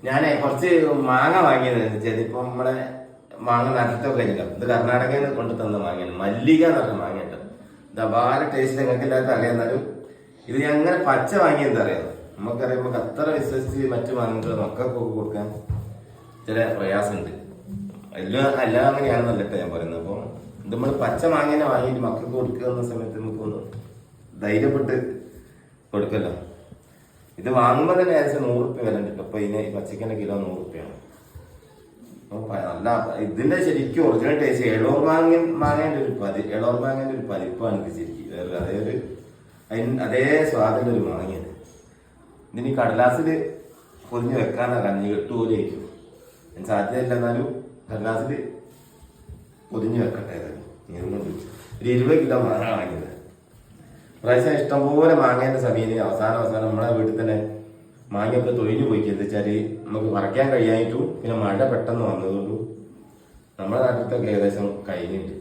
ഞാനേ കുറച്ച് മാങ്ങ വാങ്ങിയത് ഇപ്പൊ നമ്മളെ മാങ്ങ നട്ടത്തൊക്കെ കഴിഞ്ഞിട്ടോ. ഇത് കർണാടകയിൽ നിന്ന് കൊണ്ടു തന്ന മാങ്ങയാണ്. മല്ലിക എന്ന് പറഞ്ഞ മാങ്ങ കേട്ടോ. ഇത് അപാര ടേസ്റ്റ് നിങ്ങൾക്ക് എല്ലാവർക്കും അറിയാന്നാലും ഇത് ഞാൻ അങ്ങനെ പച്ച വാങ്ങിയെന്താ അറിയാം. നമുക്കറിയാം, നമുക്ക് അത്ര വിശ്വസിച്ച് മറ്റു മാങ്ങകൾ മക്കൾക്ക് കൊടുക്കാൻ ചില പ്രയാസമുണ്ട്. എല്ലാം അങ്ങനെയാണെന്നല്ല കേട്ടോ ഞാൻ പറയുന്നത്. അപ്പോൾ ഇത് നമ്മൾ പച്ച മാങ്ങനെ വാങ്ങിയിട്ട് മക്കൾക്ക് കൊടുക്കുന്ന സമയത്ത് നമുക്കൊന്ന് ധൈര്യപ്പെട്ട് കൊടുക്കല്ലോ. ഇത് വാങ്ങുമ്പോൾ തന്നെ ഏകദേശം 100 റുപ്യ വില ഉണ്ട്. അപ്പൊ ഇതിന് പച്ചക്കറിന്റെ കിലോ 100 റുപ്യാണ്. നല്ല ഇതിന്റെ ശരിക്കും ഒറിജിനൽ ടേസ്റ്റ് എളോർ മാങ്ങേന്റെ ഒരു പതിപ്പാണ് ഇത് ശരിക്കും. അതേ സ്വാദിന്റെ ഒരു മാങ്ങയാണ്. ഇതിന് കടലാസില് പൊതിഞ്ഞ് വെക്കാനാ കഞ്ഞി കെട്ടുപോലെ ആയിരിക്കും. ഞാൻ സാധ്യതയില്ല, എന്നാലും കടലാസില് പൊതിഞ്ഞ് വെക്കട്ടെ. ഒരു 20 കിലോ മാങ്ങ വാങ്ങിയത്. പ്രാവശ്യം ഇഷ്ടംപോലെ മാങ്ങേന്റെ സമയം അവസാനം നമ്മളെ വീട്ടിൽ തന്നെ മാങ്ങയൊക്കെ തൊഴിഞ്ഞു പോയി. എന്താ വെച്ചാല് നമുക്ക് പറിക്കാൻ കഴിയായിട്ടും പിന്നെ മഴ പെട്ടെന്ന് വന്നതുകൊണ്ടും നമ്മുടെ നാട്ടിലത്തൊക്കെ ഏകദേശം കഴിഞ്ഞിട്ട്